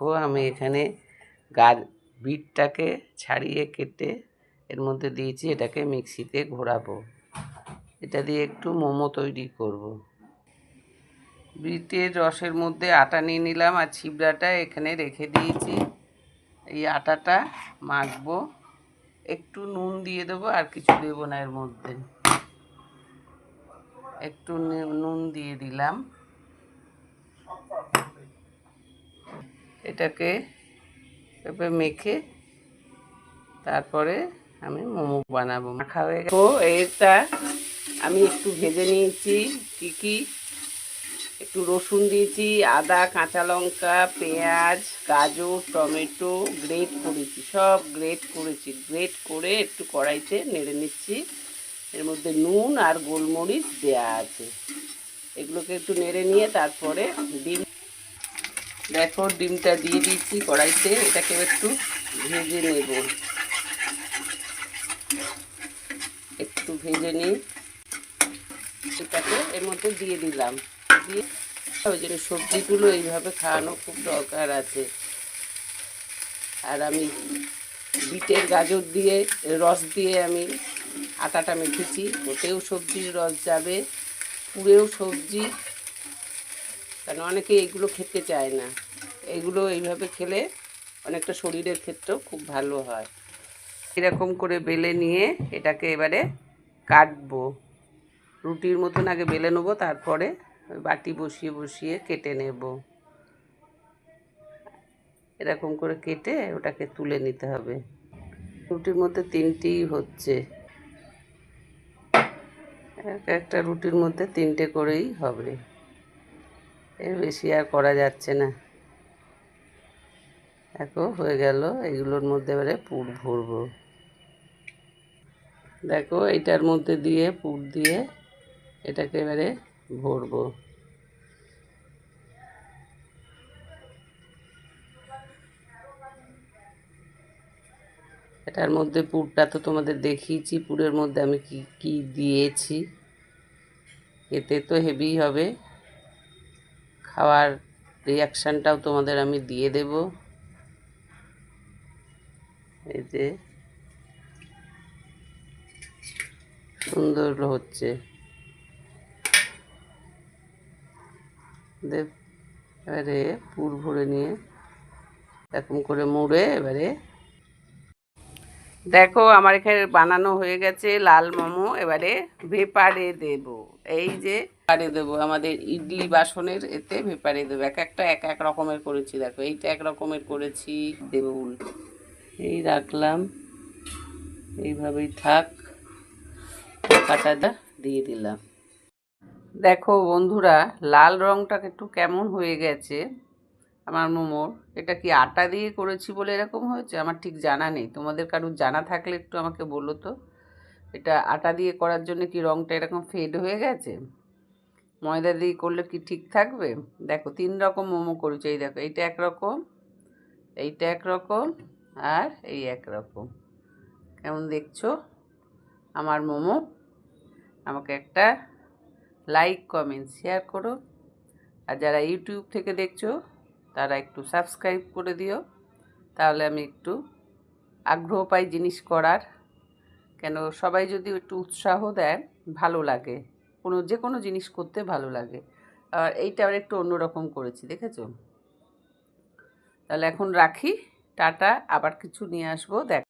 দেখো আমি এখানে বিটটাকে ছাড়িয়ে কেটে এর মধ্যে দিয়েছি, এটাকে মিক্সিতে ঘোরাবো। এটা দিয়ে একটু মোমো তৈরি করব। বিটের রসের মধ্যে আটা নিয়ে নিলাম আর ছিবড়াটা এখানে রেখে দিয়েছি। এই আটাটা মাখবো, একটু নুন দিয়ে দেবো, আর কিছু দেবো না। এর মধ্যে একটু নুন দিয়ে দিলাম। এটাকে এভাবে মেখে তারপরে আমি মোমো বানাবো। মাখা হয়ে গেল। এটা আমি একটু ভেজে নিয়েছি। কি একটু রসুন দিয়েছি, আদা, কাঁচা লঙ্কা, পেঁয়াজ, গাজর, টমেটো গ্রেট করেছি, সব গ্রেট করেছি। গ্রেট করে একটু কড়াইতে নেড়ে নিচ্ছি। এর মধ্যে নুন আর গোলমরিচ দেয়া আছে। এগুলোকে একটু নেড়ে নিয়ে তারপরে ডিম, দেখো ডিমটা দিয়ে দিচ্ছি কড়াইতে। এটাকে একটু ভেজে নেব, একটু ভেজে নিই। এটাকে এর মধ্যে দিয়ে দিলাম। দিয়ে ওই জন্য সবজিগুলো এইভাবে খাওয়ানো খুব দরকার আছে। আর আমি বিটের গাজর দিয়ে রস দিয়ে আমি আটাটা মেখেছি, ওতেও সবজির রস যাবে, পুরেও সবজি। কারণ অনেকে এইগুলো খেতে চায় না, এইগুলো এইভাবে খেলে অনেকটা শরীরের ক্ষেত্রেও খুব ভালো হয়। এরকম করে বেলে নিয়ে এটাকে এবারে কাটবো। রুটির মতন আগে বেলে নেবো, তারপরে বাটি বসিয়ে বসিয়ে কেটে নেব। এরকম করে কেটে ওটাকে তুলে নিতে হবে। রুটির মধ্যে তিনটেই হচ্ছে, একটা রুটির মধ্যে তিনটে করেই হবে, এর বেশি আর করা যাচ্ছে না। দেখো হয়ে গেল। এগুলোর মধ্যে এবারে পুর ভরবো। দেখো এইটার মধ্যে দিয়ে পুর দিয়ে এটাকে এবারে ভরবো। এটার মধ্যে পুরটা তো তোমাদের দেখিয়েছি, পুরের মধ্যে আমি কি কি দিয়েছি। এতে তো হেভি হবে, খাওয়ার রিয়াকশানটাও তোমাদের আমি দিয়ে দেব। এই যে সুন্দর হচ্ছে, এবারে পুর ভরে নিয়ে এরকম করে মুড়ে এবারে দেখো আমার এখানে বানানো হয়ে গেছে লাল মোমো। এবারে ভেপারে দেব। এই যে ভেপারে দেবো, আমাদের ইডলি বাসনের এতে ভেপারে দেবো। এক একটা এক এক রকমের করেছি। দেখো এইটা এক রকমের করেছি, দেব এই রাখলাম, এইভাবেই থাক। কাটাটা দিয়ে দিলাম। দেখো বন্ধুরা, লাল রঙটা একটু কেমন হয়ে গেছে আমার মোমোর। এটা কি আটা দিয়ে করেছি বলে এরকম হয়েছে? আমার ঠিক জানা নেই, তোমাদের কারুর জানা থাকলে একটু আমাকে বলো তো। এটা আটা দিয়ে করার জন্য কি রঙটা এরকম ফেড হয়ে গেছে? ময়দা দিয়ে করলে কি ঠিক থাকবে? দেখো 3 রকম মোমো করেছি। এই দেখো এইটা একরকম, এইটা একরকম, আর এই একরকম। কেমন দেখছো আমার মোমো? আমাকে একটা লাইক, কমেন্ট, শেয়ার করো। আর যারা ইউটিউব থেকে দেখছো তারা একটু সাবস্ক্রাইব করে দিও, তাহলে আমি একটু আগ্রহ পাই জিনিস করার। কেন সবাই যদি একটু উৎসাহ দেয় ভালো লাগে, যে কোনো জিনিস করতে ভালো লাগে। আর এইটা আর একটু অন্যরকম করেছি, দেখেছো? তাহলে এখন রাখি, টাটা। আবার কিছু নিয়ে আসবো, দেখ।